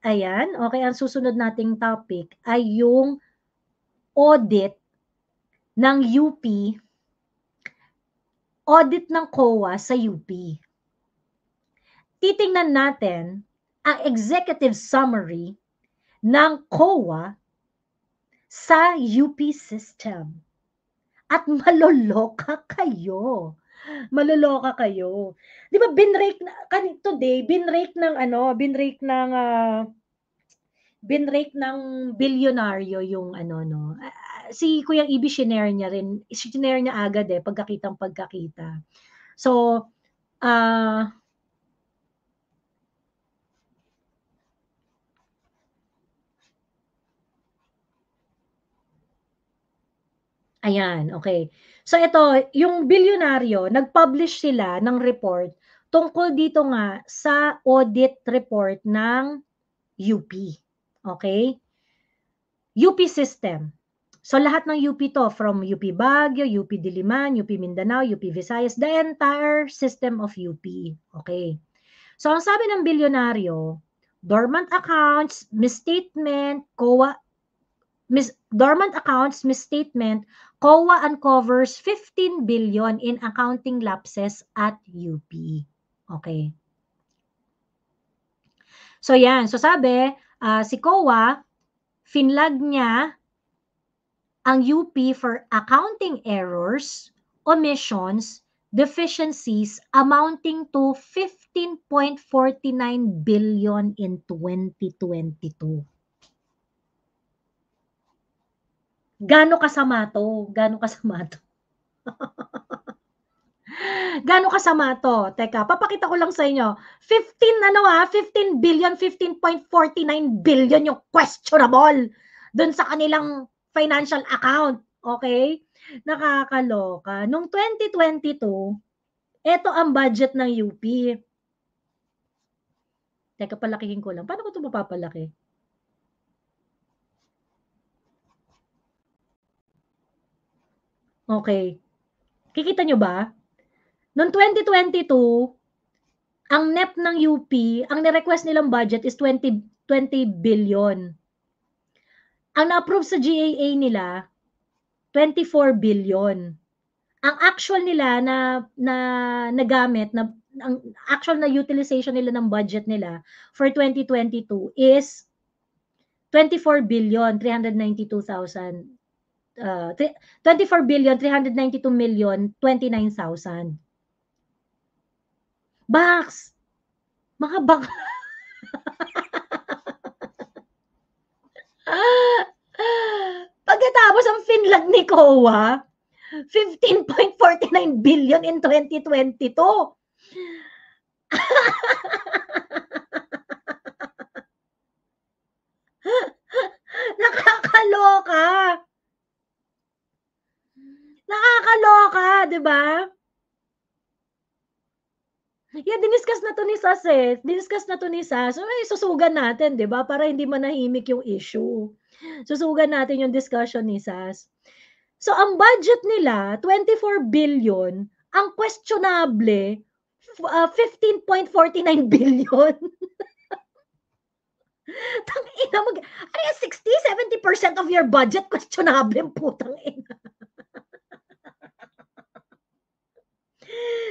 Ayan, okay, ang susunod nating topic ay yung audit ng UP, audit ng COA sa UP. Titingnan natin ang executive summary ng COA sa UP system. At maloloka kayo. Maloloka kayo. 'Di ba today binrake ng binrake ng bilyonaryo yung ano 'no. Si Kuya Ibi shinare niya rin, shinare niya agad pagkakita. So, ayan, okay. So ito, yung bilyonaryo, nag-publish sila ng report tungkol dito nga sa audit report ng UP. Okay? UP system. So lahat ng UP to, from UP Baguio, UP Diliman, UP Mindanao, UP Visayas, the entire system of UP. Okay. So ang sabi ng bilyonaryo, dormant accounts, misstatement, dormant accounts, misstatement, COA uncovers 15 billion in accounting lapses at UP. Okay. So yan, so sabi, si COA, finlag niya ang UP for accounting errors, omissions, deficiencies amounting to 15.49 billion in 2022. Gaano kasama to? Gaano kasama to? Gaano kasama to? Teka, papakita ko lang sa inyo. 15 billion, 15.49 billion yung questionable dun sa kanilang financial account. Okay? Nakakaloka. Nung 2022, ito ang budget ng UP. Teka, palakihin ko lang. Paano ko ito mapapalaki? Okay. Kikita nyo ba? Noong 2022, ang NEP ng UP, ang ni-request nilang budget is 20 billion. Ang na-approve sa GAA nila, 24 billion. Ang actual nila na nagamit na ang actual na utilization nila ng budget nila for 2022 is 24 billion 392,000 24 billion 392 million 29,000. Box. Mga bak Pagkatapos ang finlag ni COA, 15.49 billion in 2022. Nakakaloka. Nakakaloka, 'di ba? Yeah, diniscuss na to ni Sas eh. Diniscuss na to ni Sas. So, susugan natin, 'di ba? Para hindi manahimik yung issue. Susugan natin yung discussion ni Sas. So, ang budget nila, 24 billion. Ang questionable, 15.49 billion. Tangina, ano yan, 60-70% of your budget, questionable, putang ina.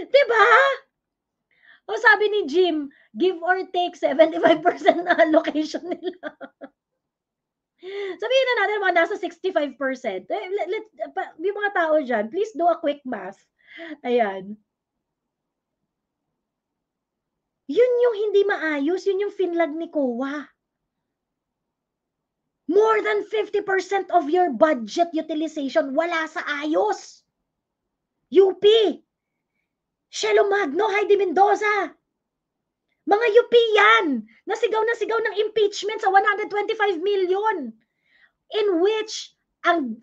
Diba? O sabi ni Jim, give or take 75% na allocation nila. Sabihin na natin mga nasa 65%. Yung mga tao dyan, please do a quick math. Ayan. Yun yung hindi maayos, yun yung finlag ni COA. More than 50% of your budget utilization wala sa ayos. UP. Shelo Magno, Heidi Mendoza. Mga UP yan. Nasigaw ng impeachment sa 125 million. In which, ang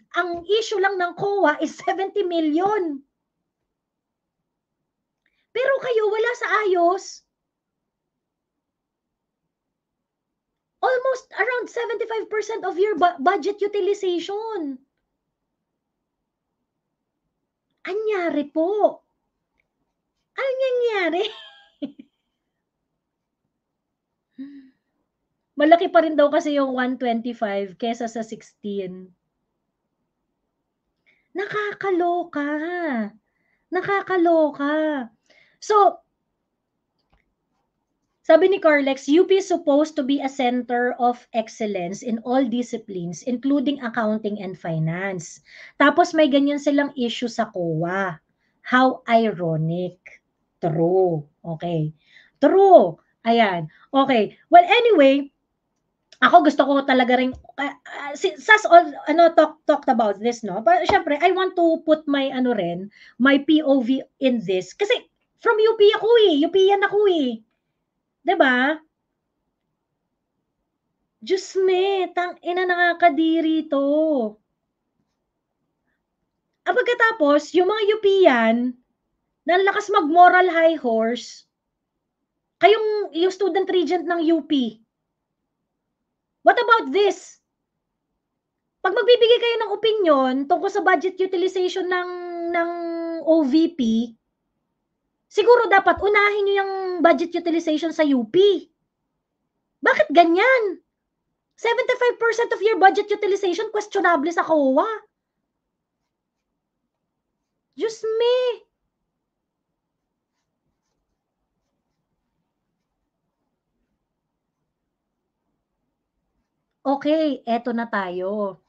issue lang ng COA is 70 million. Pero kayo, wala sa ayos. Almost around 75% of your budget utilization. Anyari po? Ano nangyari? Malaki pa rin daw kasi yung 125 kesa sa 16. Nakakaloka. Nakakaloka. So, sabi ni Carlex, UP is supposed to be a center of excellence in all disciplines, including accounting and finance. Tapos may ganyan silang issue sa COA. How ironic. True. Okay. True. Ayan. Okay. Well, anyway, ako gusto ko talaga rin, Sas talked about this, no? Pero syempre, I want to put my, my POV in this. Kasi, from UP ako eh. UP yan ako eh. 'Di ba? Diyos me, tangina nakakadiri 'to. Pagkatapos yung mga UP-yan, na ang lakas mag-moral high horse, kayong yung student regent ng UP. What about this? Pag magbibigay kayo ng opinion tungkol sa budget utilization ng OVP, siguro dapat unahin niyo yung budget utilization sa UP. Bakit ganyan? 75% of your budget utilization questionable sa COA. Diyos me! Okay, eto na tayo.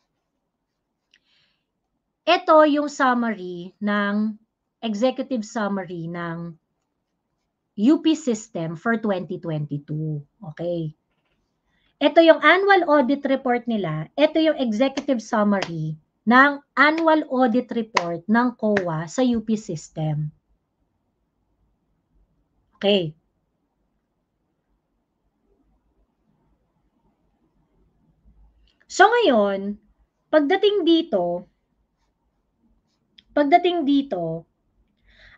Ito yung summary ng executive summary ng UP system for 2022. Okay. Ito yung annual audit report nila. Ito yung executive summary ng annual audit report ng COA sa UP system. Okay. So ngayon, pagdating dito,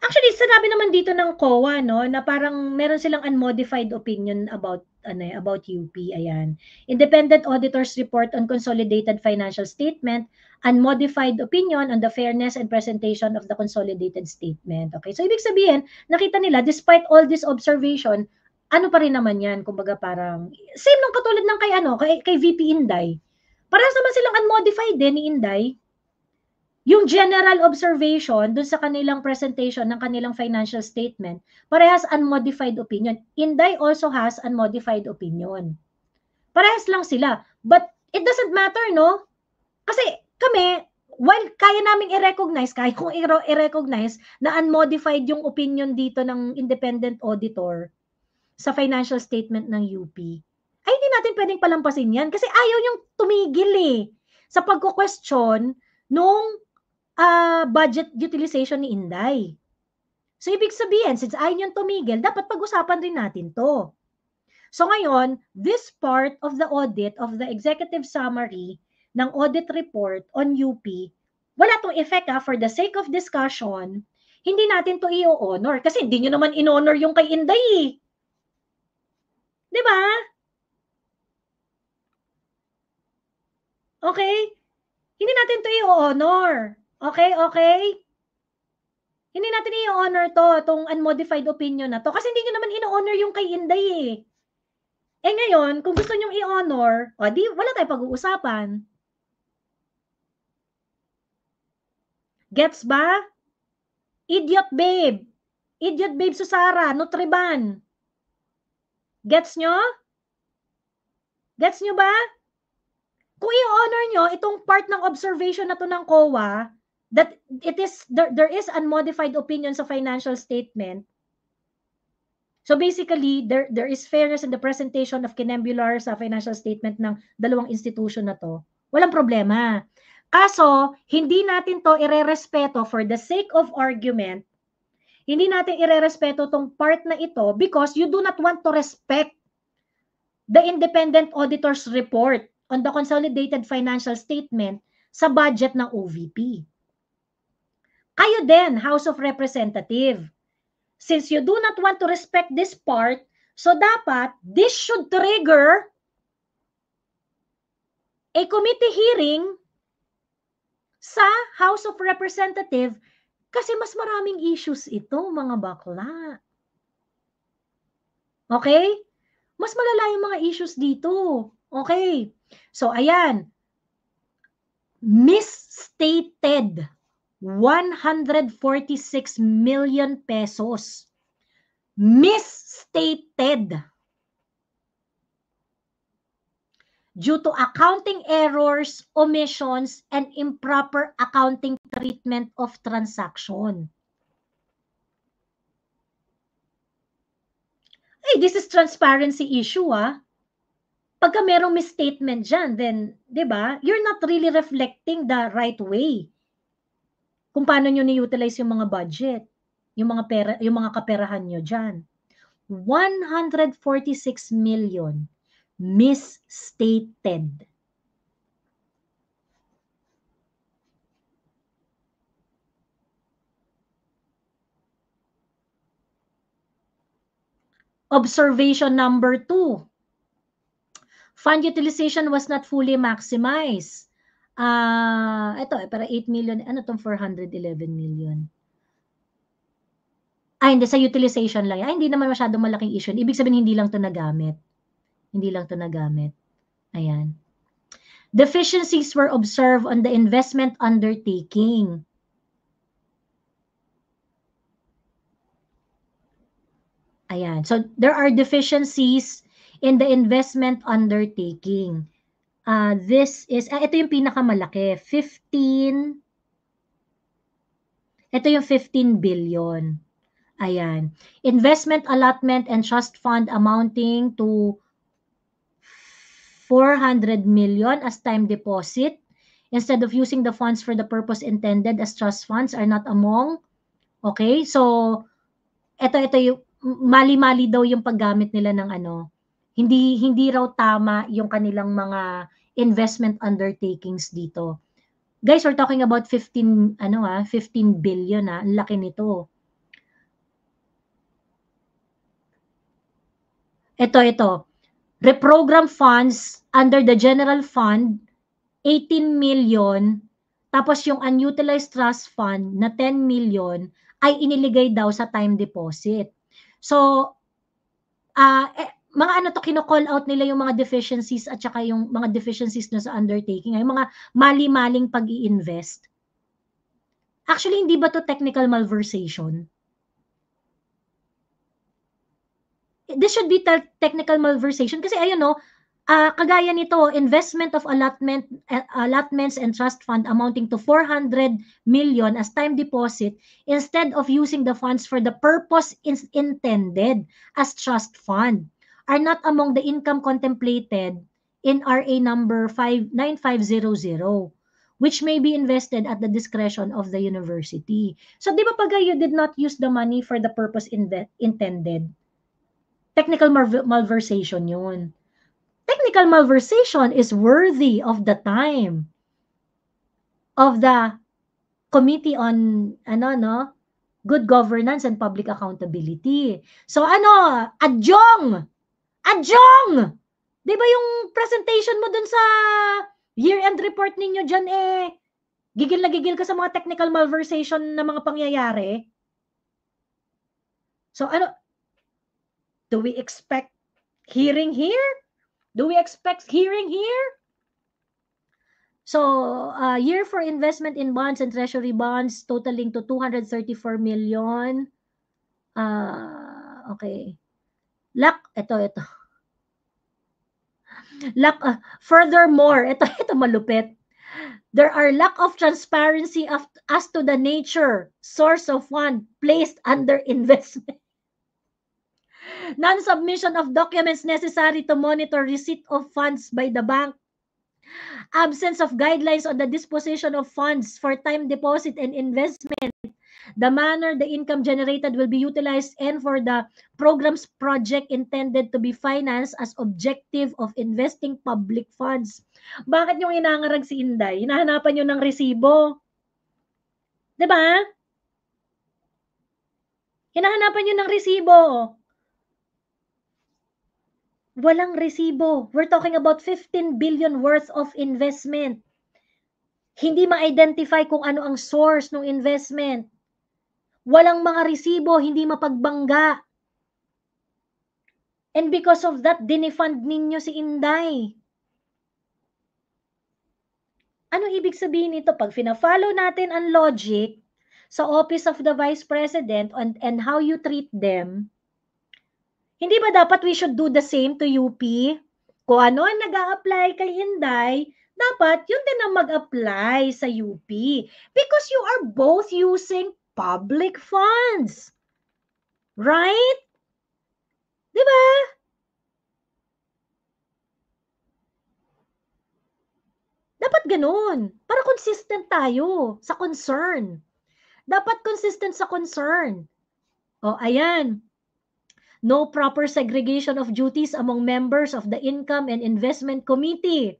actually, sinabi naman dito ng COA, no, na parang meron silang unmodified opinion about UP. Ayan. Independent Auditor's Report on Consolidated Financial Statement, unmodified opinion on the fairness and presentation of the consolidated statement. Okay, so ibig sabihin, nakita nila, despite all this observation, ano pa rin naman yan, kumbaga parang, same nung katulad ng kay VP Inday. Parehas naman silang unmodified din ni Inday. Yung general observation dun sa kanilang presentation ng kanilang financial statement, parehas unmodified opinion. Inday also has unmodified opinion. Parehas lang sila. But it doesn't matter, no? Kasi kami, while kaya naming i-recognize, kaya kong i-recognize na unmodified yung opinion dito ng independent auditor sa financial statement ng UP, ay hindi natin pwedeng palampasin yan kasi ayaw yung tumigil eh sa pagko-question nung budget utilization ni Inday. So, ibig sabihin, since ayaw niyang tumigil, dapat pag-usapan rin natin to. So, ngayon, this part of the audit of the executive summary ng audit report on UP, wala tong effect for the sake of discussion, hindi natin to i-honor kasi hindi nyo naman in-honor yung kay Inday eh. Diba? Okay? Hindi natin to i-honor. Okay? Hindi natin i-honor itong unmodified opinion na to kasi hindi nyo naman in-honor yung kay Inday eh. Eh ngayon, kung gusto nyong i-honor, di wala tayong pag-uusapan. Gets ba? Idiot babe. Idiot babe Susara, Nutriban. Gets nyo? Gets nyo ba? Kung i-honor nyo itong part ng observation na to ng COA, that there is unmodified opinion sa financial statement. So basically, there is fairness in the presentation of kinembular sa financial statement ng dalawang institution na to. Walang problema. Kaso, hindi natin to irerespeto for the sake of argument. Hindi natin irerespeto tong part na ito because you do not want to respect the independent auditor's report on the consolidated financial statement sa budget ng OVP. Kayo din, House of Representatives. Since you do not want to respect this part, so dapat this should trigger a committee hearing sa House of Representatives kasi mas maraming issues ito, mga bakla. Okay? Mas malala yung mga issues dito. Okay. So, ayan. Misstated 146 million pesos. Misstated. Due to accounting errors, omissions, and improper accounting treatment of transaction. Hey, this is transparency issue, ah. Pagka merong misstatement dyan, then, di ba, you're not really reflecting the right way kung paano nyo ni-utilize yung mga budget, yung mga pera, yung mga kaperahan nyo dyan. 146 million misstated. Observation number 2. Fund utilization was not fully maximized. Ito, para 8 million, ano tong 411 million? Hindi, sa utilization lang. Hindi naman masyadong malaking issue. Ibig sabihin, hindi lang to nagamit. Hindi lang to nagamit. Ayan. Deficiencies were observed on the investment undertaking. Ayan. So, there are deficiencies in the investment undertaking. This is, ito yung pinakamalaki, 15, ito yung 15 billion. Ayan. Investment allotment and trust fund amounting to 400 million as time deposit instead of using the funds for the purpose intended as trust funds are not among. Okay? So, ito yung mali-mali daw yung paggamit nila ng ano. Hindi raw tama yung kanilang mga investment undertakings dito. Guys, we're talking about 15 billion, ang laki nito. Ito. Reprogram funds under the general fund, 18 million, tapos yung unutilized trust fund na 10 million ay iniligay daw sa time deposit. So, mga ano to, kino-call out nila yung mga deficiencies at saka yung mga deficiencies na sa undertaking, yung mga mali-maling pag-i-invest. Actually, hindi ba to technical malversation? This should be technical malversation kasi ayun no, kagaya nito, investment of allotments and trust fund amounting to 400 million as time deposit instead of using the funds for the purpose intended as trust fund are not among the income contemplated in RA number 9500, which may be invested at the discretion of the university. So di ba pag you did not use the money for the purpose intended, technical malversation yun. Technical malversation is worthy of the time of the Committee on Good Governance and Public Accountability. So adjong! Di ba yung presentation mo dun sa year-end report ninyo dyan gigil na gigil ka sa mga technical malversation na mga pangyayari? So do we expect hearing here? Do we expect hearing here? So, year for investment in bonds and treasury bonds totaling to 234 million. Okay. Ito. Furthermore, ito malupit. There are lack of transparency as to the nature, source of fund placed under investment. Non-submission of documents necessary to monitor receipt of funds by the bank. Absence of guidelines on the disposition of funds for time deposit and investment. The manner the income generated will be utilized and for the program's project intended to be financed as objective of investing public funds. Bakit yung inangarag si Inday? Hinahanapan nyo ng resibo. Diba? Hinahanapan nyo ng resibo. Walang resibo. We're talking about 15 billion worth of investment. Hindi ma-identify kung ano ang source ng investment. Walang mga resibo, hindi mapagbangga. And because of that, dinefund ninyo si Inday. Ano ibig sabihin nito? Pag fina-follow natin ang logic sa Office of the Vice President and how you treat them, hindi ba dapat we should do the same to UP? Kung ano ang nag-a-apply kay Inday, dapat yun din ang mag-apply sa UP. Because you are both using public funds. Right? Di ba? Dapat ganun. Para consistent tayo sa concern. Dapat consistent sa concern. O, ayan. No proper segregation of duties among members of the Income and Investment Committee,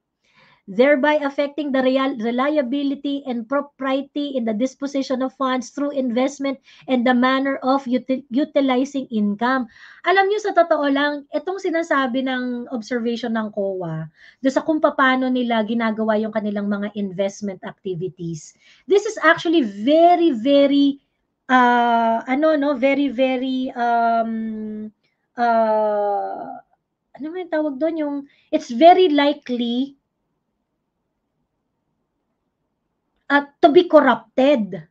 thereby affecting the reliability and propriety in the disposition of funds through investment and the manner of utilizing income. Alam niyo, sa totoo lang, itong sinasabi ng observation ng COA, do sa kung paano nila ginagawa yung kanilang mga investment activities. This is actually very, very ano man yung tawag doon, yung it's very likely to be corrupted.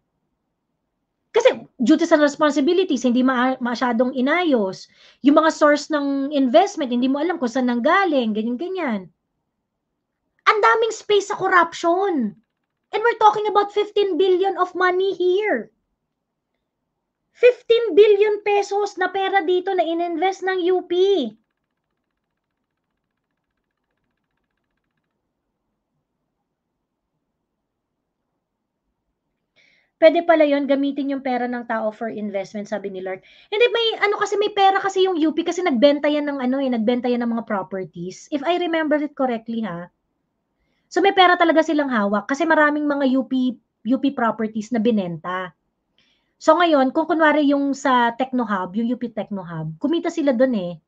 Kasi duties and responsibilities, hindi masyadong inayos. Yung mga source ng investment, hindi mo alam kung saan nanggaling, ganyan-ganyan. Ang daming space sa corruption. And we're talking about 15 billion of money here. 15 billion pesos na pera dito na ininvest ng UP. Pwede pala yon, gamitin yung pera ng tao for investment, sabi ni Lord. Hindi, may pera kasi yung UP kasi nagbenta yan ng nagbenta yan ng mga properties. If I remember it correctly, ha. So may pera talaga silang hawak kasi maraming mga UP properties na binenta. So ngayon, kung kunwari yung sa Techno Hub, yung UP Techno Hub, kumita sila doon eh.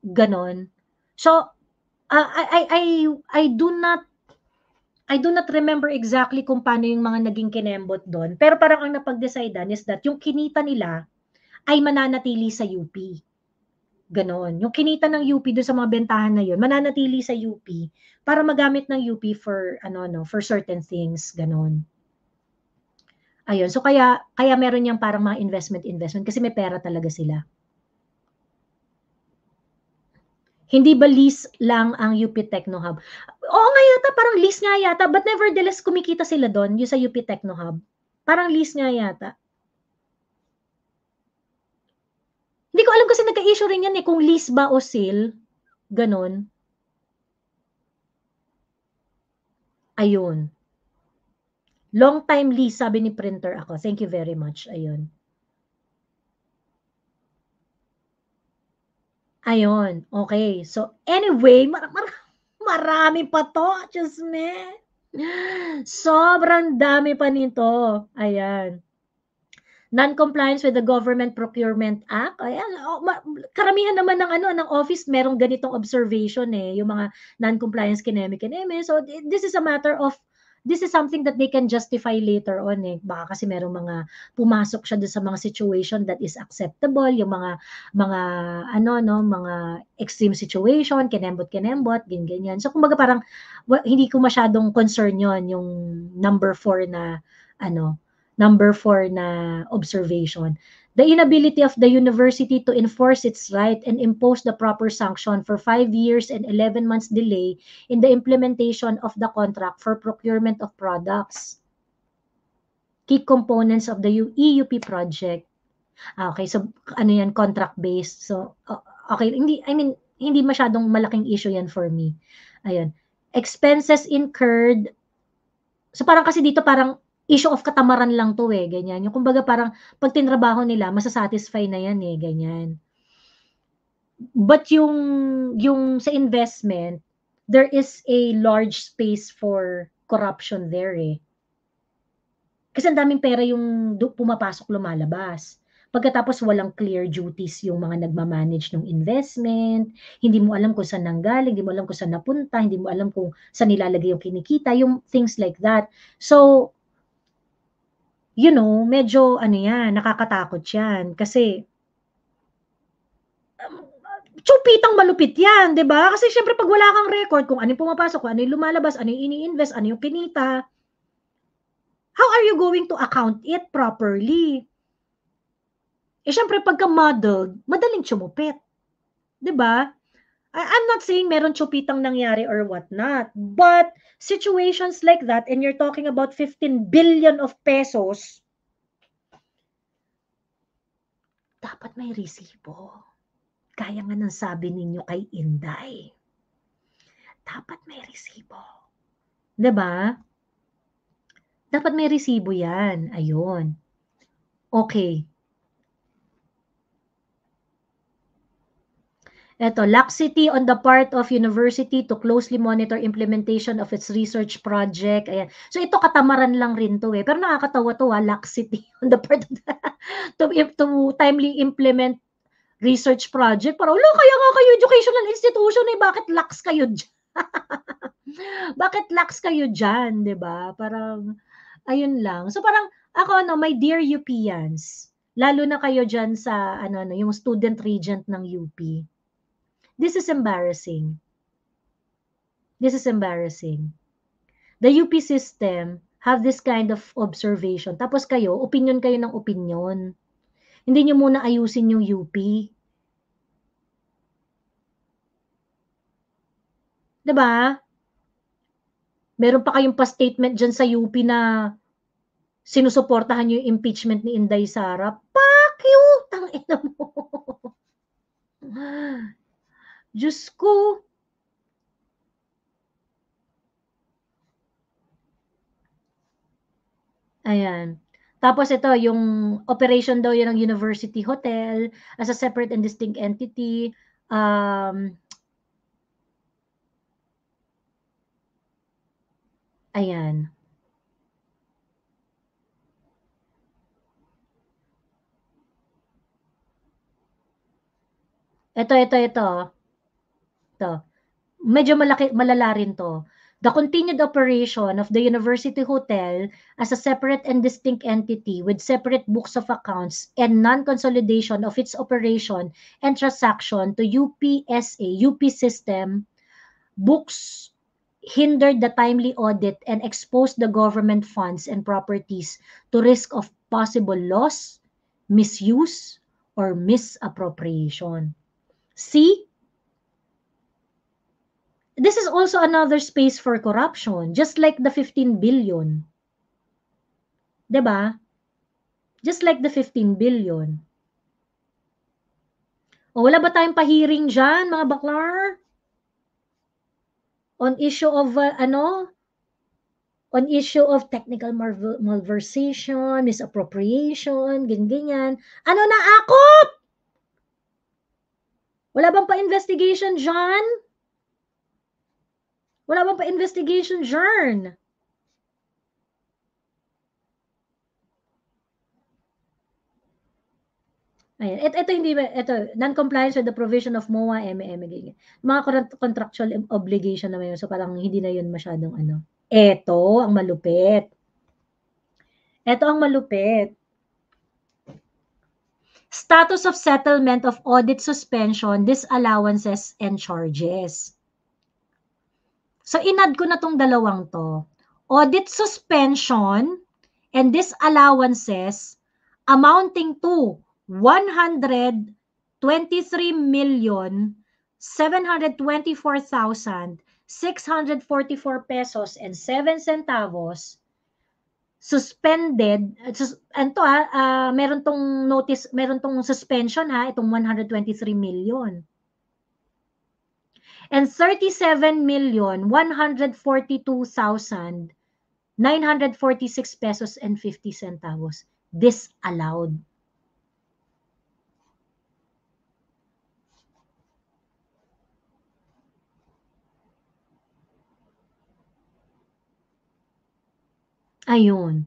Ganon. So I do not remember exactly kung paano yung mga naging kinembot doon. Pero parang ang napag-decidean is that yung kinita nila ay mananatili sa UP. Ganon. Yung kinita ng UP doon sa mga bentahan na yun, mananatili sa UP para magamit ng UP for for certain things, ganon. Ayun. So kaya meron yang parang mga investment kasi may pera talaga sila. Hindi ba lease lang ang UP Techno Hub? Oo nga yata, parang lease nga yata, but nevertheless kumikita sila doon, yung sa UP Techno Hub. Parang lease nga yata. Hindi ko alam kasi nagka-issue rin yan eh, kung lease ba o sale. Ganon. Ayun. Long time lease, sabi ni printer ako. Thank you very much. Ayun. Ayun. Okay. So, anyway, marami pa to. Diyos me. Sobrang dami pa nito. Ayan. Non-compliance with the Government Procurement Act. Ayan, karamihan naman ng office merong ganitong observation eh, yung mga non-compliance kineme. So this is something that they can justify later on eh. Baka kasi merong mga pumasok siya doon sa mga situation that is acceptable, yung mga mga extreme situation, kinembot, ganyan. So kumbaga parang hindi ko masyadong concern yon, yung number 4 na observation. The inability of the university to enforce its right and impose the proper sanction for 5 years and 11 months delay in the implementation of the contract for procurement of products. Key components of the EUP project. Okay, so yan, contract based. So okay, hindi masyadong malaking issue yan for me. Ayun. Expenses incurred. So parang kasi dito parang issue of katamaran lang to eh, ganyan. Yung kumbaga parang pag tinrabaho nila, masasatisfy na yan eh, ganyan. But yung sa investment, there is a large space for corruption there eh. Kasi ang daming pera yung pumapasok, lumalabas. Pagkatapos walang clear duties yung mga nagmamanage ng investment, hindi mo alam kung saan nanggaling, hindi mo alam kung saan napunta, hindi mo alam kung saan nilalagay yung kinikita, yung things like that. So, medyo yan, nakakatakot yan. Kasi, Chupitang malupit yan, di ba? Kasi syempre pag wala kang record, kung ano yung pumapasok, kung ano yung lumalabas, ano yung ini-invest, ano yung kinita, how are you going to account it properly? Eh syempre pagka muddled, madaling chumupit. Di ba? I'm not saying meron chupitang nangyari or whatnot, but situations like that, and you're talking about 15 billion of pesos, dapat may resibo. Kaya nga nang sabi ninyo kay Inday, dapat may resibo. Diba? Dapat may resibo yan. Ayun. Okay. Ito, laxity on the part of university to closely monitor implementation of its research project. Ayan. So ito katamaran lang rin to eh. Pero nakakatawa to laxity on the part of to timely implement research project. Para, kaya nga kayo educational institution eh, bakit lax kayo dyan? Bakit lax kayo dyan, di ba? Parang, ayun lang. So parang, ako, my dear UPians, lalo na kayo dyan sa, yung student regent ng UP, this is embarrassing. This is embarrassing. The UP system have this kind of observation. Tapos kayo ng opinion. Hindi nyo muna ayusin yung UP. Diba? Meron pa kayong pa-statement dyan sa UP na sinusuportahan nyo yung impeachment ni Inday Sara. Fuck you! Tangina mo. Diyos ko. Ayan. Tapos ito, yung operation daw yun ng University Hotel as a separate and distinct entity. Ayan. Ito. Ito. Medyo malala rin to. The continued operation of the University Hotel as a separate and distinct entity with separate books of accounts and non-consolidation of its operation and transaction to UPSA, UP system, books hindered the timely audit and exposed the government funds and properties to risk of possible loss, misuse, or misappropriation. See? This is also another space for corruption, just like the 15 billion. Diba? Just like the 15 billion. O wala ba tayong pahiring dyan, mga baklar? On issue of, on issue of technical malversation, misappropriation, ganyan. Ano na akop? Wala bang pa-investigation dyan? Wala bang pa-investigation dyan? Ayan. Ito hindi ba, ito, non-compliance with the provision of MOA, ganyan. Mga contractual obligation naman yun. So parang hindi na yun masyadong ano. Ito, ang malupit. Ito ang malupit. Status of settlement of audit suspension, disallowances, and charges. So, inad ko na tong dalawang to. Audit suspension and disallowances amounting to 123,724,644 pesos and 7 centavos suspended. Meron tong notice, meron tong suspension itong 123 million. And 37,142,946 pesos and 50 centavos disallowed. Ayun.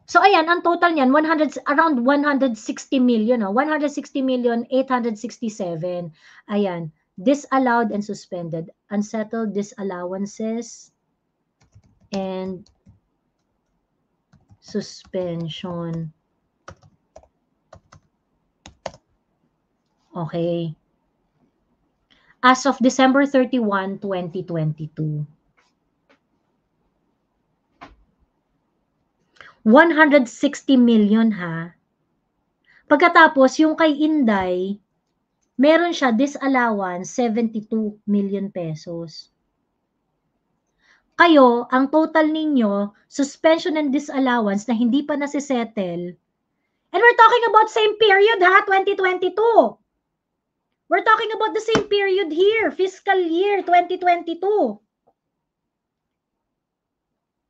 So ayan, ang total niyan around 160 million, 160,867. Ayan, disallowed and suspended, unsettled disallowances and suspension Okay. As of December 31, 2022. 160 million ha. Pagkatapos yung kay Inday, meron siya disallowance 72 million pesos. Kayo, ang total ninyo, suspension and disallowance na hindi pa nasisettle, and we're talking about same period ha, 2022. We're talking about the same period here, fiscal year 2022.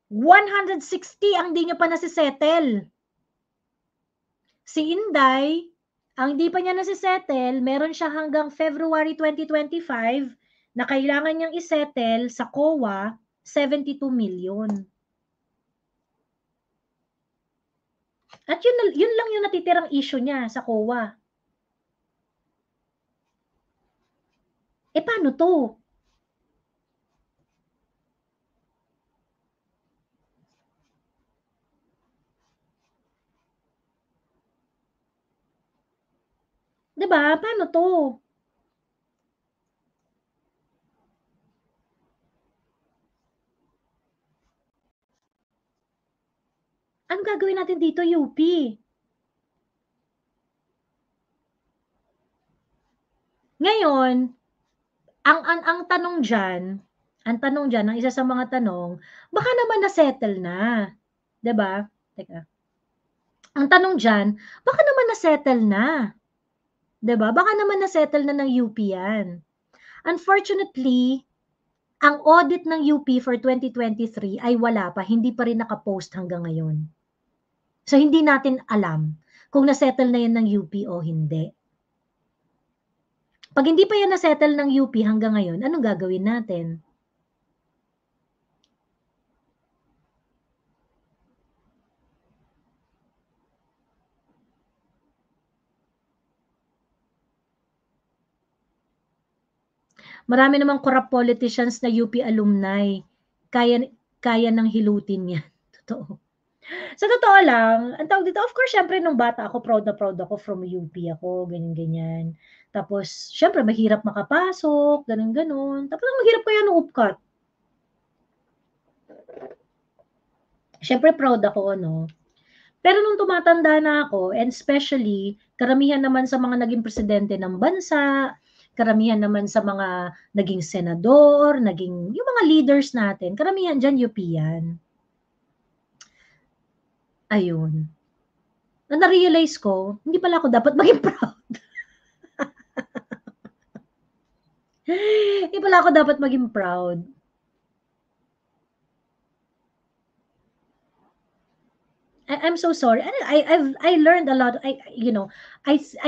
160 ang di nyo pa nasisettle. Si Inday, ang di pa niya nasisettle, meron siya hanggang February 2025 na kailangan niyang isettle sa COA, 72 million. At yun lang yung natitirang issue niya sa COA. Eh, paano to? Diba? Paano to? Ano gagawin natin dito, UP? Ngayon, ang tanong diyan, ang isa sa mga tanong, baka naman na-settle na, 'di ba? Teka. Ang tanong diyan, baka naman na-settle na, 'di ba? Baka naman na-settle na ng UP 'yan. Unfortunately, ang audit ng UP for 2023 ay wala pa, hindi pa rin naka-post hanggang ngayon. So hindi natin alam kung na-settle na 'yan ng UP o hindi. Pag hindi pa 'yan na-settle ng UP hanggang ngayon, anong gagawin natin? Marami namang corrupt politicians na UP alumni. Kaya nang hilutin yan. Totoo. Sa totoo lang, ang tawag dito, of course, syempre nung bata ako, proud na proud ako from UP ako, ganyan-ganyan. Tapos, syempre, mahirap makapasok, ganun-ganun. Tapos, ang mahirap kaya nung UPCAT. Syempre, proud ako, no? Pero nung tumatanda na ako, and especially, karamihan naman sa mga naging presidente ng bansa, karamihan naman sa mga naging senador, yung mga leaders natin, karamihan dyan UP yan. Ayun. Na na-realize ko, hindi pala ako dapat maging proud. Hindi pala ako dapat maging proud. I'm so sorry. I learned a lot. I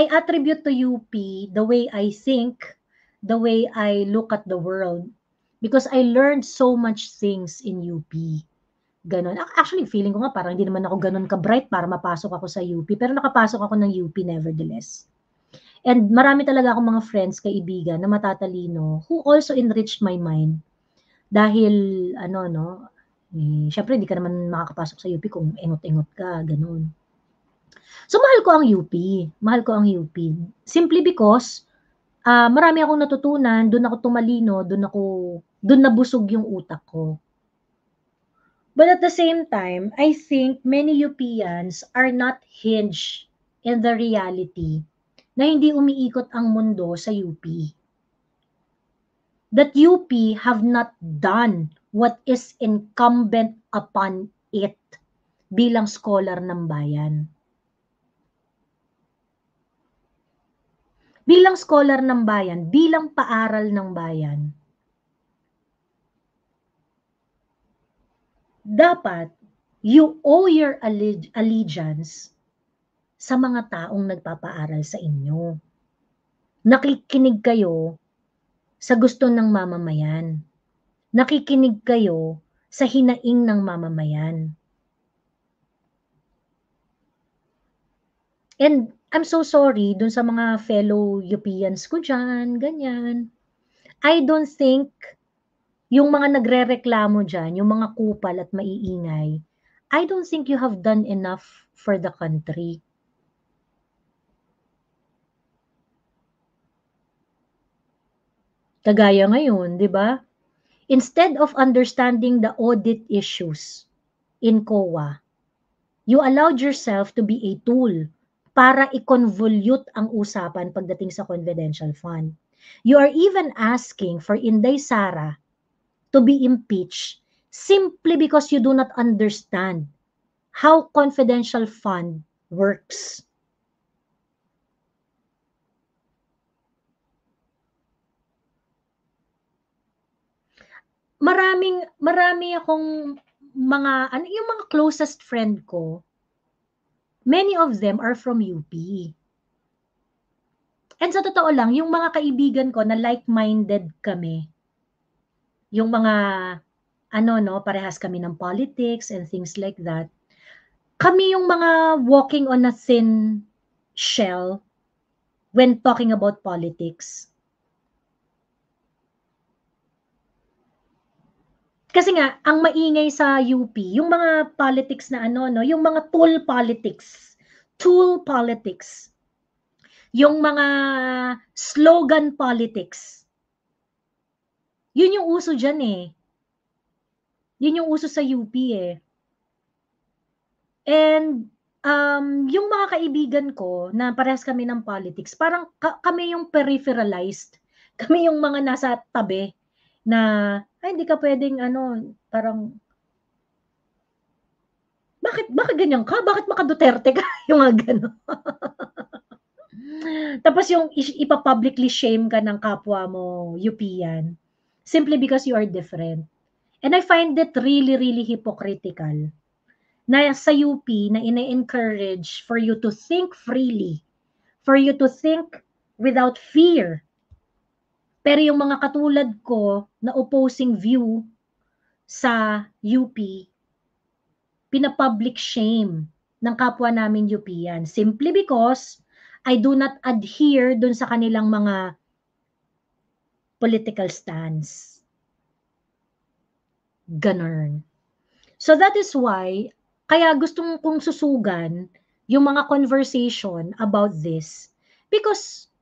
attribute to UP the way I think, the way I look at the world, because I learned so much things in UP. Ganon. Actually, feeling ko nga parang hindi naman ako ganon ka-bright para mapasok ako sa UP, pero nakapasok ako ng UP nevertheless. And marami talaga akong mga friends, kaibigan na matatalino who also enriched my mind. Dahil syempre hindi ka naman makakapasok sa UP kung engot-engot ka, gano'n. So mahal ko ang UP, simply because, marami akong natutunan, dun ako tumalino, dun nabusog yung utak ko. But at the same time, I think many UPians are not hinged in the reality na hindi umiikot ang mundo sa UP. That UP have not done what is incumbent upon it bilang scholar ng bayan. Bilang scholar ng bayan, bilang paaral ng bayan, dapat you owe your allegiance sa mga taong nagpapaaral sa inyo. Nakikinig kayo sa gusto ng mamamayan. Nakikinig kayo sa hinaing ng mamamayan. And I'm so sorry dun sa mga fellow UPians ko dyan, ganyan. I don't think yung mga nagrereklamo dyan, yung mga kupal at maiingay, I don't think you have done enough for the country. Kagaya ngayon, 'di ba? Instead of understanding the audit issues in COA, you allowed yourself to be a tool para i-convolute ang usapan pagdating sa confidential fund. You are even asking for Inday Sara to be impeached simply because you do not understand how confidential fund works. Marami akong mga ano, yung mga closest friend ko, many of them are from UP. And sa totoo lang, yung mga kaibigan ko na like-minded kami, yung mga ano 'no, parehas kami ng politics and things like that. Kami yung mga walking on a thin shell when talking about politics. Kasi nga, ang maingay sa UP, yung mga politics na ano 'no, yung mga tool politics. Tool politics. Yung mga slogan politics. Yun yung uso diyan, eh. Yun yung uso sa UP, eh. And, yung mga kaibigan ko na parehas kami ng politics, parang kami yung peripheralized. Kami yung mga nasa tabi na, "Ay hindi ka puwedeng ano," parang, "Bakit ganyan ka? Bakit maka-Duterte ka?" Yung mga gano'n. Tapos yung ipa-publicly shame ka ng kapwa mo UP-yan, simply because you are different. And I find it really, really hypocritical na sa UP na ine-encourage for you to think freely, for you to think without fear. Pero yung mga katulad ko na opposing view sa UP, pina-public shame ng kapwa namin UP-yan simply because I do not adhere dun sa kanilang mga political stance. Ganun. So that is why, kaya gustong kong susugan yung mga conversation about this because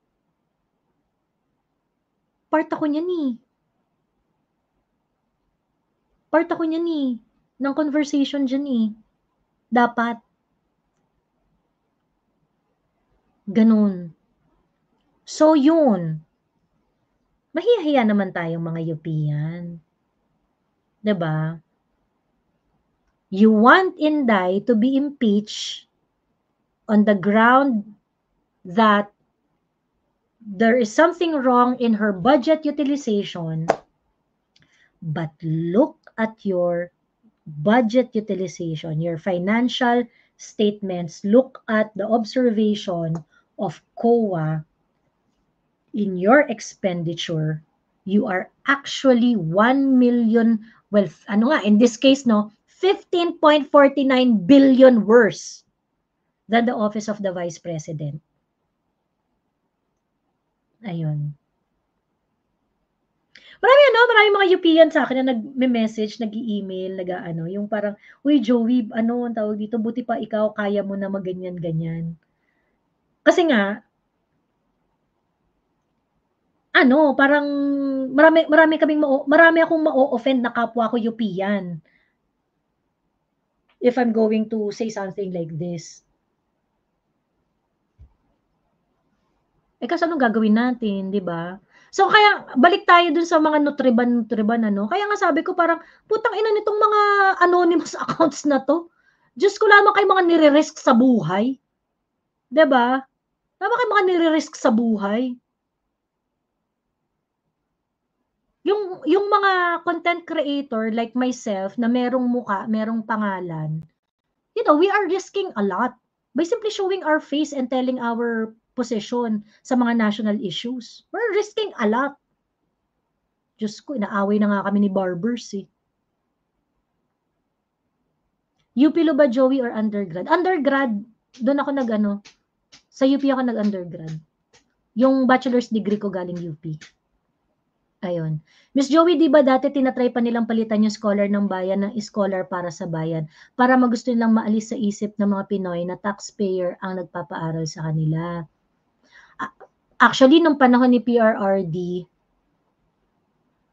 part ako niyan eh. Part ako niyan eh, ng conversation diyan eh. Dapat. Ganun. So yun. Mahiyahiya naman tayong mga UP-yan. 'Di ba? You want Inday to be impeached on the ground that there is something wrong in her budget utilization, but look at your budget utilization, your financial statements, look at the observation of COA in your expenditure, you are actually 1 million, well, ano nga, in this case, no, 15.49 billion worse than the office of the Vice President. Ayun. Maraming mga UP-yan sa akin na nagme-message, nag-e-email, nag-aano, yung parang, "Uy Joey, ano ang tawag dito, buti pa ikaw kaya mo na mag-ganyan-ganyan." Kasi nga, ano, parang marami akong ma-o-offend na kapwa ko UP-yan if I'm going to say something like this. Eh, kaso anong gagawin natin, 'di ba? So, kaya balik tayo dun sa mga nutriban ano, kaya nga sabi ko parang, putang ina nitong mga anonymous accounts na 'to. Diyos ko, lamang kayong mga nire-risk sa buhay, 'di ba? Lamang kayong mga nire-risk sa buhay. Yung mga content creator like myself na merong muka, merong pangalan, you know, we are risking a lot by simply showing our face and telling our position sa mga national issues. We're risking a lot. Diyos ko, inaaway na nga kami ni Barbers eh. UP ba, Joey, or undergrad? Undergrad, doon ako nag-ano, sa UP ako nag-undergrad. Yung bachelor's degree ko galing UP. Ayun. Miss Joey, di ba dati tinatry pa nilang palitan yung scholar ng bayan ng scholar para sa bayan para magusto nilang maalis sa isip ng mga Pinoy na taxpayer ang nagpapaaral sa kanila. Actually, nung panahon ni PRRD,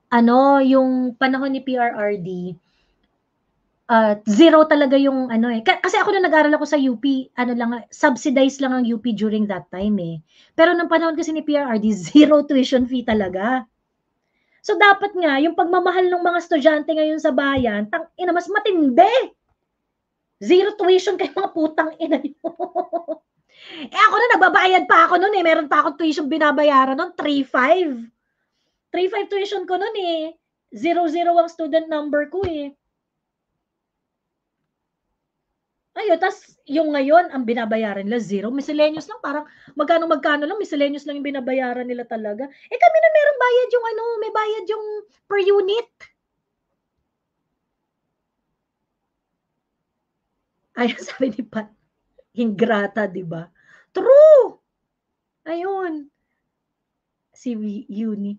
ano, yung panahon ni PRRD, zero talaga yung ano, eh. Kasi ako nung nag-aral ako sa UP, ano lang, subsidized lang ang UP during that time, eh. Pero nung panahon kasi ni PRRD, zero tuition fee talaga. So dapat nga yung pagmamahal ng mga estudyante ngayon sa bayan, tangina mas matindi. Zero tuition kay mga putang ina niyo. Eh ako na nagbabayad pa ako noon eh. Meron pa akong tuition binabayaran noon, 3,500. 3,500 tuition ko noon eh. 0-0 ang student number ko eh. Ayun, tas yung ngayon, ang binabayaran nila zero. Miscellaneous lang, parang magkano lang, miscellaneous lang yung binabayaran nila talaga. Eh kami na meron bayad yung ano, may bayad yung per unit. Ayun, sabi ni Pat, ingrata, di ba? True! Ayun. Si Uni.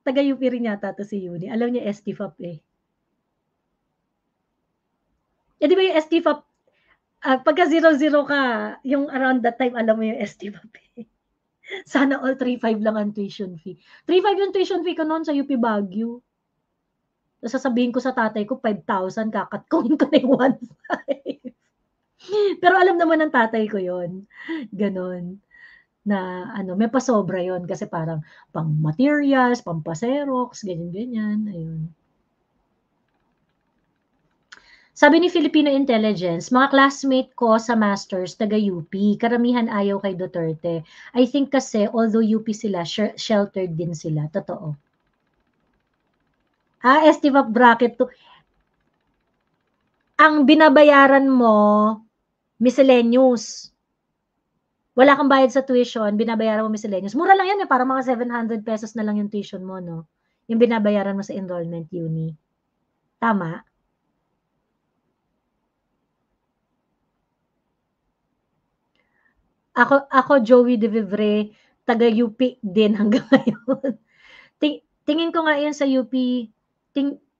Taga-UP rin yata to si Uni. Alam niya STFAP eh. Eh di ba yung STFAP, pagka 0-0 ka, yung around that time, alam mo yung STFAP eh. Sana all 3,500 lang ang tuition fee. 3,500 yung tuition fee ko noon sa UP Baguio. Tapos sasabihin ko sa tatay ko, 5,000, kakatkuhin ko na yung 1,500. Pero alam naman ng tatay ko yon, ganon. Na ano, may pasobra yon kasi parang pang materials, pang pa-xerox, ganyan-ganyan, ayun. Sabi ni Filipino Intelligence, mga classmate ko sa masters, taga-UP, karamihan ayaw kay Duterte. I think kasi, although UP sila, sheltered din sila. Totoo. STFAP bracket to. Ang binabayaran mo, miscellaneous. Wala kang bayad sa tuition, binabayaran mo miscellaneous. Mura lang yan eh, para mga 700 pesos na lang yung tuition mo, no? Yung binabayaran mo sa enrollment uni. Tama? Ako Joey De Vivre, taga-UP din hanggang ngayon. Tingin ko nga yan sa UP,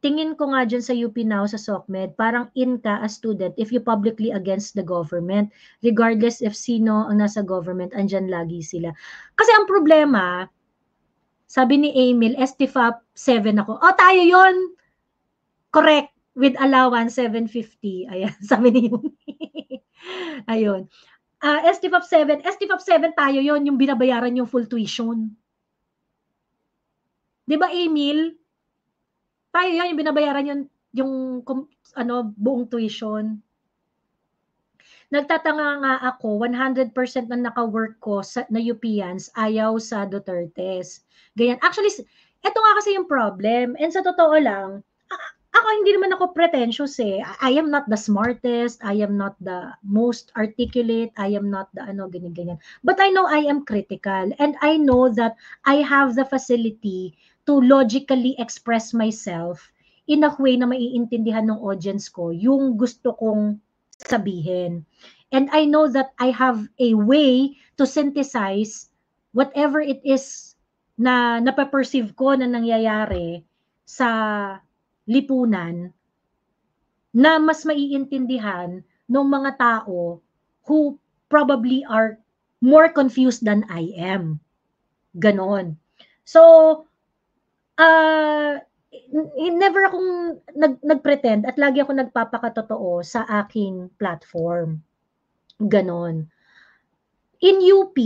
tingin ko nga dyan sa UP now sa SOCMED, parang in ka as student if you publicly against the government, regardless if sino ang nasa government, andyan lagi sila. Kasi ang problema, sabi ni Emil, STFAP 7 ako. Oh, tayo yon. Correct. With allowance, 750. Ayan, sabi ni Yumi. Ayun. STFAP 7. STFAP 7 tayo yon, yung binabayaran yung full tuition. Di ba, Emil? Tayo yan, yung binabayaran yung ano, buong tuition. Nagtatanga nga ako, 100% na naka-work ko na UPians ayaw sa Dutertes. Ganyan. Actually, eto nga kasi yung problem. And sa totoo lang, ako hindi naman ako pretentious eh. I am not the smartest, I am not the most articulate, I am not the ano, ganyan-ganyan. But I know I am critical and I know that I have the facility to logically express myself in a way na maiintindihan ng audience ko yung gusto kong sabihin. And I know that I have a way to synthesize whatever it is na napaperceive ko na nangyayari sa lipunan na mas maiintindihan ng mga tao who probably are more confused than I am. Ganon. So, never akong nagpretend at lagi ako nagpapakatotoo sa aking platform. Ganon. In UP,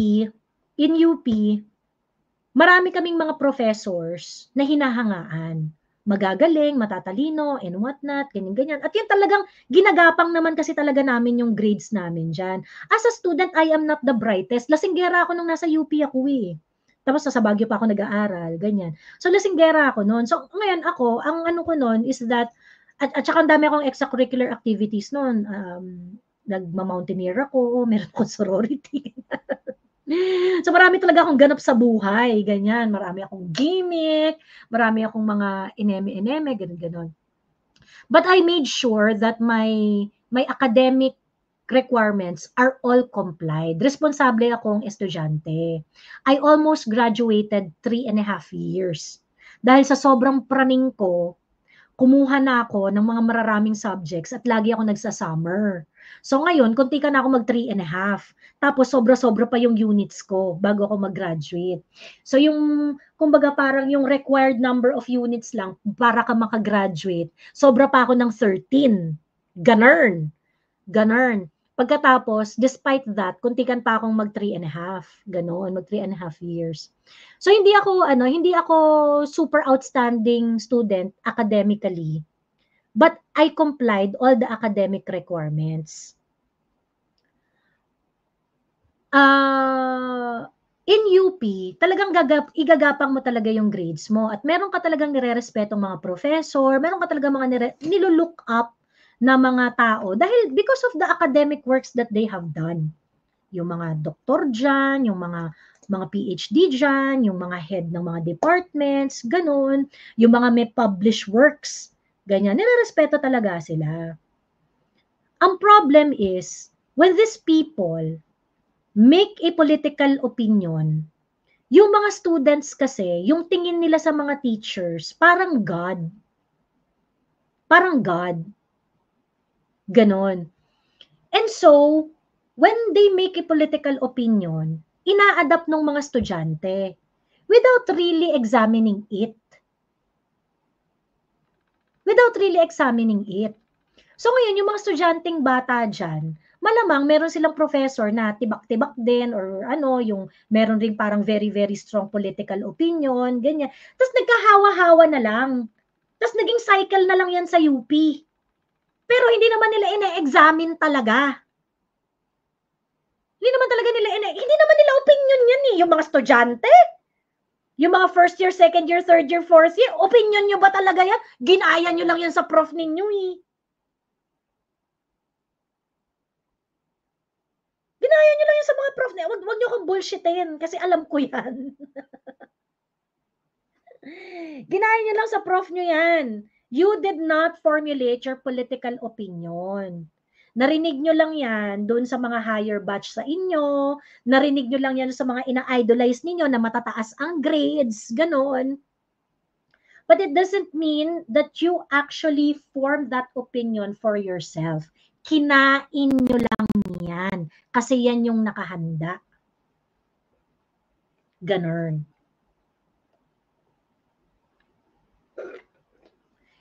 marami kaming mga professors na hinahangaan. Magagaling, matatalino, and whatnot, ganyan-ganyan. At yun talagang ginagapang naman kasi talaga namin yung grades namin dyan. As a student, I am not the brightest. Lasinggera ako nung nasa UP ako eh. Tapos sa Baguio pa ako nag-aaral, ganyan. So lasinggera ako noon. So ngayon ako, ang ano ko noon is that, at saka ang dami akong extracurricular activities noon. Nagma-mountaineer ako, meron akong sorority. So marami talaga akong ganap sa buhay, ganyan. Marami akong gimmick, marami akong mga ineme-ineme, ganun-ganon. But I made sure that my academic requirements are all complied. Responsable akong estudyante. I almost graduated 3.5 years. Dahil sa sobrang praning ko, kumuha na ako ng mga mararaming subjects at lagi ako nagsa-summer. So ngayon, konti ka na ako mag 3.5. Tapos sobra-sobra pa yung units ko bago ako mag-graduate. So yung, kumbaga parang yung required number of units lang para ka makagraduate, sobra pa ako ng 13. Ganern. Ganern. Pagkatapos, despite that, kuntikan pa akong mag 3.5. Ganon, mag 3.5 years. So hindi ako super outstanding student academically, but I complied all the academic requirements. In UP, talagang igagapang mo talaga yung grades mo at meron ka talagang nirerespetong mga professor, meron ka talagang mga nilulook up na mga tao dahil because of the academic works that they have done. Yung mga doktor dyan, yung mga PhD dyan, yung mga head ng mga departments, ganun, yung mga may published works, ganyan, nirerespeto talaga sila. Ang problem is, when these people make a political opinion, yung mga students kasi, yung tingin nila sa mga teachers, parang God. Parang God. Ganon. And so, when they make a political opinion, ina-adapt ng mga estudyante without really examining it. Without really examining it. So ngayon, yung mga estudyanteng bata dyan, malamang meron silang professor na tibak-tibak din or yung meron ring parang very, very strong political opinion, ganyan. Tapos nagkahawa-hawa na lang. Tapos naging cycle na lang yan sa UP. Pero hindi naman nila ina-examine talaga. Hindi naman nila opinion yan eh. Yung mga estudyante, yung mga first year, second year, third year, fourth year, opinion nyo ba talaga yan? Ginaya nyo lang yan sa prof ninyo eh. Ginaya nyo lang yan sa mga prof ninyo. Huwag nyo akong bullshitin kasi alam ko yan. Ginaya nyo lang sa prof nyo yan. You did not formulate your political opinion. Narinig nyo lang yan doon sa mga higher batch sa inyo, narinig nyo lang yan sa mga ina-idolize ninyo na matataas ang grades, ganon. But it doesn't mean that you actually form that opinion for yourself. Kinain nyo lang yan kasi yan yung nakahanda. Ganon.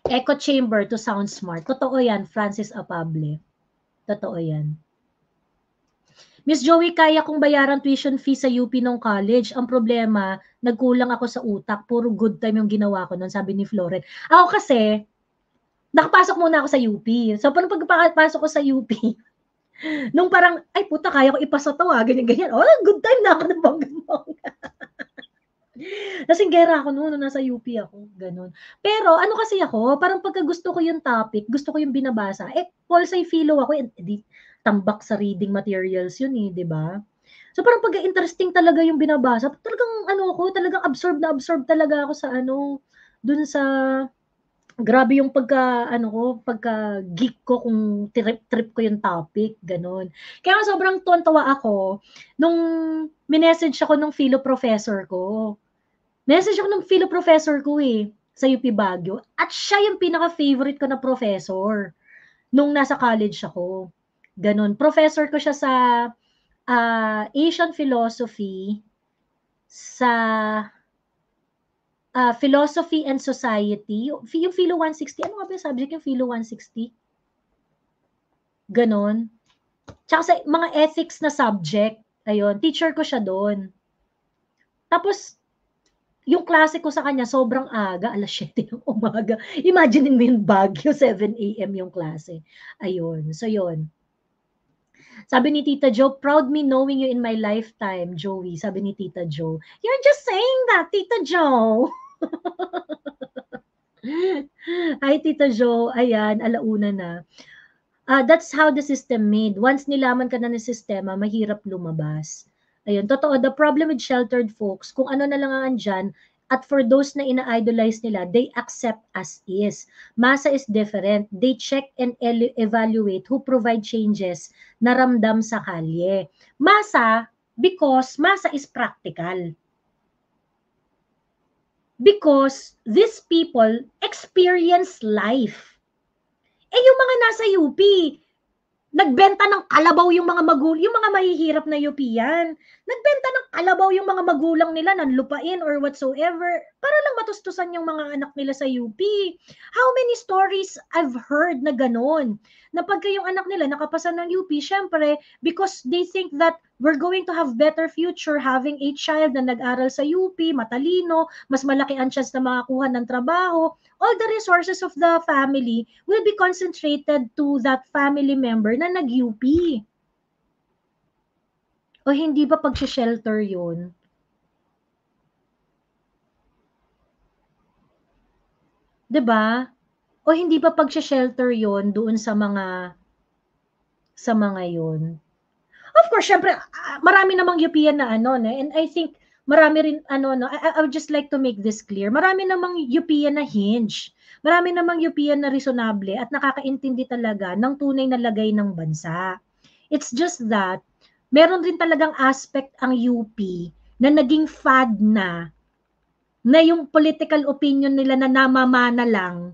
Echo chamber to sound smart. Totoo yan, Francis Apable. Totoo yan. Miss Joey, kaya kong bayaran tuition fee sa UP nung college. Ang problema, nagkulang ako sa utak. Puro good time yung ginawa ko nun, sabi ni Floren. Ako kasi, nakapasok muna ako sa UP. So, paano pagpasok ko sa UP? Nung parang, ay puta, kaya ko ipasa to ganyan-ganyan. Oh, good time na ako ng bongga-bongga. Nasinggera ako noon, nasa UP ako, ganun. Pero ano kasi ako, parang pagka gusto ko yung topic, gusto ko yung binabasa, Paul say philo ako, tambak sa reading materials yun di ba? So parang pagka interesting talaga yung binabasa, talagang talagang absorb talaga ako sa dun sa grabe yung pagka geek ko kung trip ko yung topic, ganun. Kaya nga sobrang tuwan-tuwa ako nung minessage ako nung philo professor ko. Message ako ng philo professor ko sa UP Baguio. At siya yung pinaka-favorite ko na professor nung nasa college ako. Ganon. Professor ko siya sa Asian philosophy, sa philosophy and society. Yung Philo 160. Ano nga ba yung subject yung Philo 160? Ganon. Tsaka sa mga ethics na subject, ayun, teacher ko siya doon. Tapos, yung klase ko sa kanya, sobrang aga, 7:00 ng umaga. Imagine mo yung Baguio, 7 a.m. yung klase. Ayun, so yun. Sabi ni Tita Jo, proud me knowing you in my lifetime, Joey. Sabi ni Tita Jo. You're just saying that, Tita Jo. Hi, Tita Jo. Ayan, alauna na. That's how the system made. Once nilaman ka na ng sistema, mahirap lumabas. Ayun, totoo, the problem with sheltered folks, kung ano na lang ang andyan, at for those na ina-idolize nila, they accept as is. Masa is different. They check and evaluate who provide changes na ramdam sa kalye. Masa, because masa is practical. because these people experience life. Yung mga nasa UP, nagbenta ng kalabaw yung mga yung mga mahihirap na UP yan. Nagbenta ng kalabaw yung mga magulang nila ng lupain or whatsoever para lang matustusan yung mga anak nila sa UP. How many stories I've heard na ganon? Na pagka yung anak nila nakapasa ng UP, syempre, because they think that we're going to have better future having a child na nag-aral sa UP, matalino, mas malaki ang chance na makakuha ng trabaho, all the resources of the family will be concentrated to that family member na nag-UP. O hindi ba pag-shelter yun? Diba? O hindi ba pag-shelter yun doon sa mga yun? Of course, syempre, marami namang UPian na ano, and I think marami rin, I would just like to make this clear. Marami namang UPian na hinge. Marami namang UPian na reasonable at nakakaintindi talaga ng tunay na lagay ng bansa. It's just that, meron rin talagang aspect ang UP na naging fad na yung political opinion nila na namamana lang.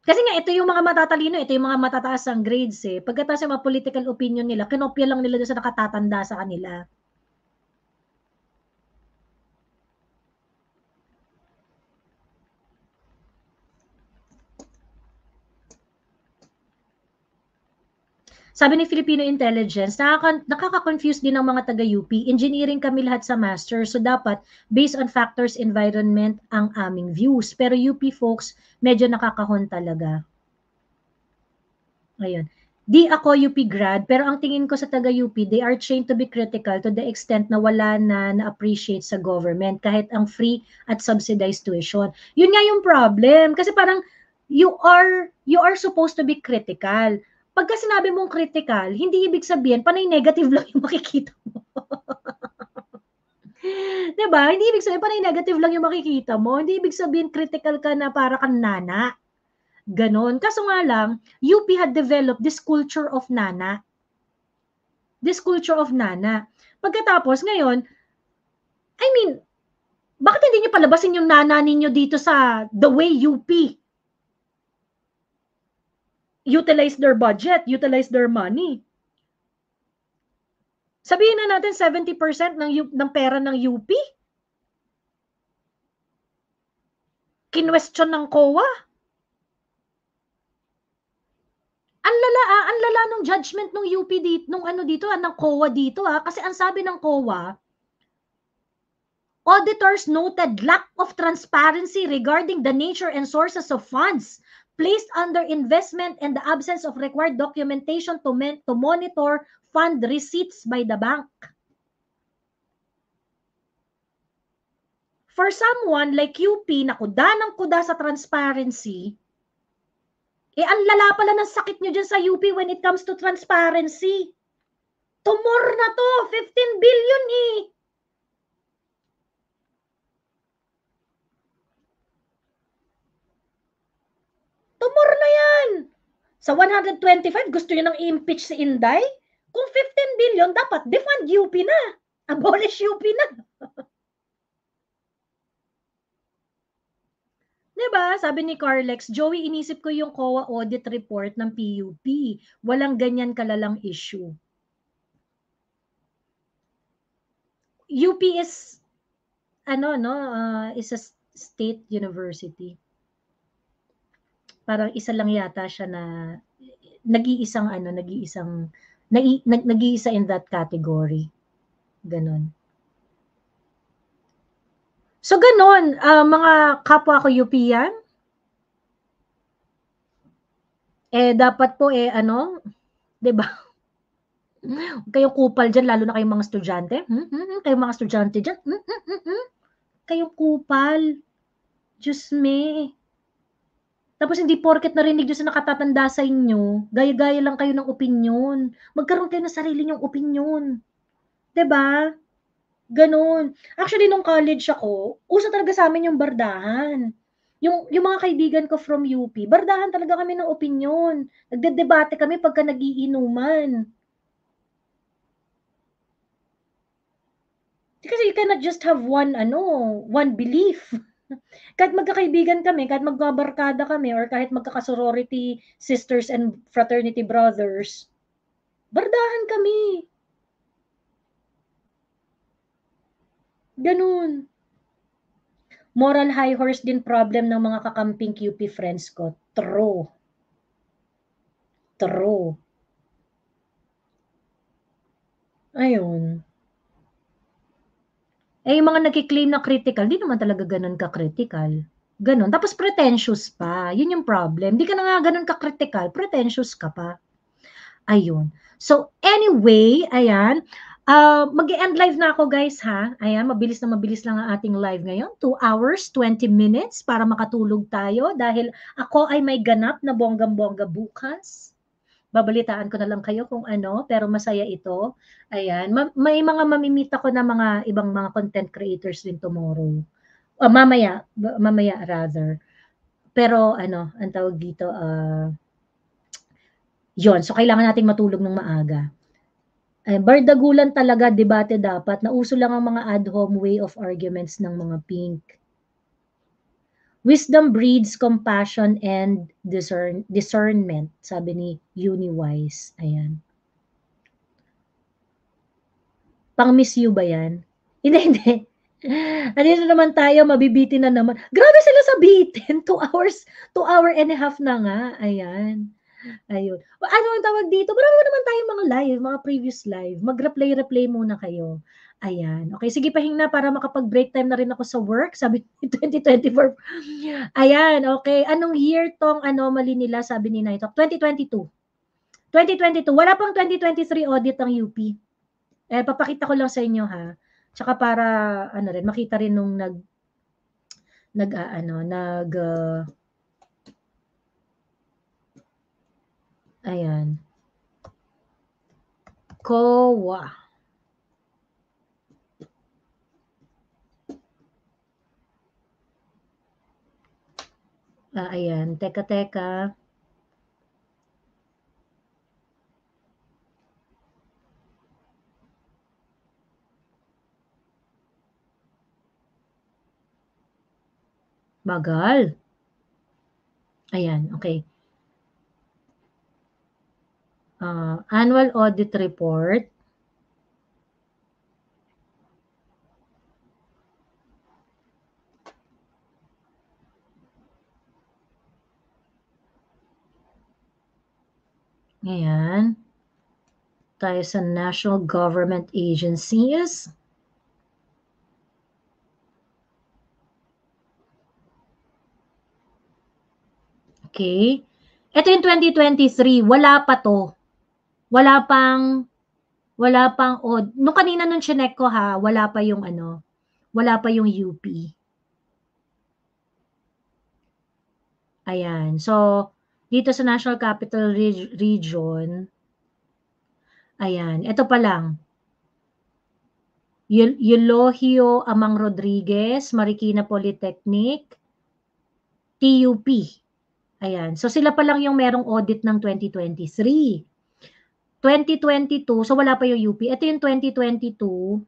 Kasi nga, ito yung mga matatalino, ito yung mga matataas ang grades eh. Pagkatapos yung mga political opinion nila, kinopya lang nila doon sa nakatatanda sa kanila. Sabi ni Filipino Intelligence, nakaka-confuse din ng mga taga-UP. Engineering kami lahat sa master, so dapat based on factors environment ang aming views. Pero UP folks, medyo nakakahon talaga. Ayun. Di ako UP grad, pero ang tingin ko sa taga-UP, they are trained to be critical to the extent na wala na-appreciate sa government kahit ang free at subsidized tuition. Yun nga yung problem. Kasi parang you are supposed to be critical. Pagka sinabi mong critical, hindi ibig sabihin, panay negative lang yung makikita mo. Diba? Hindi ibig sabihin, panay negative lang yung makikita mo. Hindi ibig sabihin, critical ka na para kang nana. Ganon. Kaso nga lang, UP had developed this culture of nana. This culture of nana. Pagkatapos, ngayon, I mean, bakit hindi nyo palabasin yung nana ninyo dito sa the way UP utilize their budget, utilize their money? Sabihin na natin 70% ng pera ng UP kinwestiyon ng COA. Ang lala ng judgment ng UP dito, ng COA dito kasi ang sabi ng COA, auditors noted lack of transparency regarding the nature and sources of funds placed under investment and the absence of required documentation to monitor fund receipts by the bank. For someone like UP na kuda ng kuda sa transparency, ang lala pala ng sakit nyo dyan sa UP when it comes to transparency. Tumor na to, 15 billion eh. Tumor na yan. Sa 125, gusto nyo nang i-impeach si Inday? Kung 15 billion, dapat defund UP na. Abolish UP na. Diba? Sabi ni Carlex, Joey, inisip ko yung COA audit report ng PUP. Walang ganyan kalalang issue. UP is, is a state university. Parang isa lang yata siya na nag-iisa in that category. Ganon. So ganon, mga kapwa ko UP yan. Dapat po 'di ba? Kayong kupal diyan lalo na kayong mga estudyante. Kayong mga estudyante diyan. Kayong kupal. Diyos me. Tapos hindi porket narinig nyo sa nakatatanda sa inyo, gaya-gaya lang kayo ng opinyon. Magkaroon kayo ng sarili nyong opinyon. 'Di ba? Ganon. Actually, nung college ako, uso talaga sa amin yung bardahan. Yung mga kaibigan ko from UP, bardahan talaga kami ng opinyon. Nagdedebate kami pagka nagiinuman. Kasi you cannot just have one belief. Kahit magkakaibigan kami, kahit magbabarkada kami, or kahit magkakasorority sisters and fraternity brothers, bardahan kami. Ganun. Moral high horse din problem ng mga kakamping QP friends ko. True. True. Ayun. Eh, yung mga nagki-claim na critical, di naman talaga ganun ka-critical. Ganun. Tapos pretentious pa. Yun yung problem. Di ka na nga ganun ka-critical, pretentious ka pa. Ayun. So, anyway, ayan. Mag-e-end live na ako, guys, ha? Ayan, mabilis na mabilis lang ang ating live ngayon. 2 hours, 20 minutes para makatulog tayo dahil ako ay may ganap na bonggang-bongga bukas. Babalitaan ko na lang kayo kung ano, pero masaya ito. Ayan, may mga mamimit ako na mga ibang mga content creators din tomorrow. Mamaya rather. Pero ano, ang tawag dito, yon. So kailangan nating matulog ng maaga. Bardagulan talaga, debate dapat. Nauso lang ang mga ad hom way of arguments ng mga pink. Wisdom breeds compassion and discernment, sabi ni Uniwise. Ayan. Pang Miss You ba yan? Hindi, hindi. Andito naman tayo, mabibitin na naman. Grabe sila sa bitin. 2 hours, 2 hour and a half na nga. Ayan. Ayun. Ano ang tawag dito? Marami naman tayong mga live, mga previous live. Mag-replay muna kayo. Ayan. Okay, sige pahing na para makapag-break time na rin ako sa work. Sabi ni 2024. Ayan, okay. Anong year tong anomaly nila, sabi ni Nightok? 2022. 2022. Wala pang 2023 audit ang UP. Papakita ko lang sa inyo, ha. Tsaka para ano rin, makita rin nung ayan. COA. Ayan, teka. Bagal. Ayan, okay. Annual audit report. Ayan. Tayo sa national government agencies. Okay. Ito yung 2023, wala pa to. Wala pang nung kanina nung chinek ko, ha, wala pa yung UP. Ayan. So, dito sa National Capital Region, ayan, ito pa lang. Eulogio Amang Rodriguez, Marikina Polytechnic, TUP. Ayan. So, sila pa lang yung merong audit ng 2023. 2022, so wala pa yung UP. Ito yung 2022.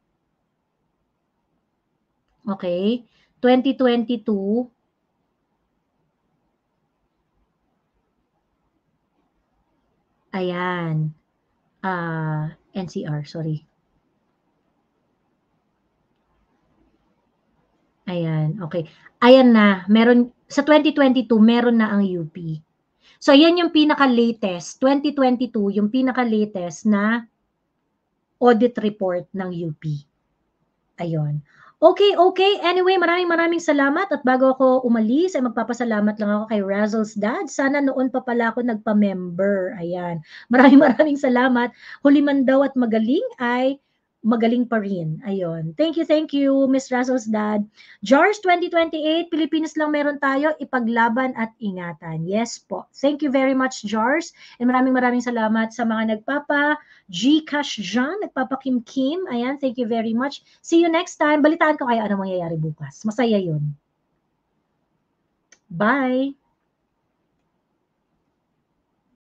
Okay. 2022. Ayan. NCR, sorry. Ayan, okay. Ayan na, meron sa 2022 meron na ang UP. So yan yung pinaka-latest, 2022 yung pinaka-latest na audit report ng UP. Ayun. Okay. Anyway, maraming salamat at bago ako umalis ay magpapasalamat lang ako kay Razzle's dad. Sana noon pa pala ako nagpa-member. Ayan. Maraming salamat. Huli man daw at magaling ay magaling pa rin. Ayun. Thank you, Miss Razzle's dad. JARS 2028, Pilipinas lang meron tayo, ipaglaban at ingatan. Yes po. Thank you very much, JARS. And maraming salamat sa mga Gcash dyan, nagpapakimkim. Ayan, thank you very much. See you next time. Balitaan ko kayo ano mangyayari bukas. Masaya yun. Bye!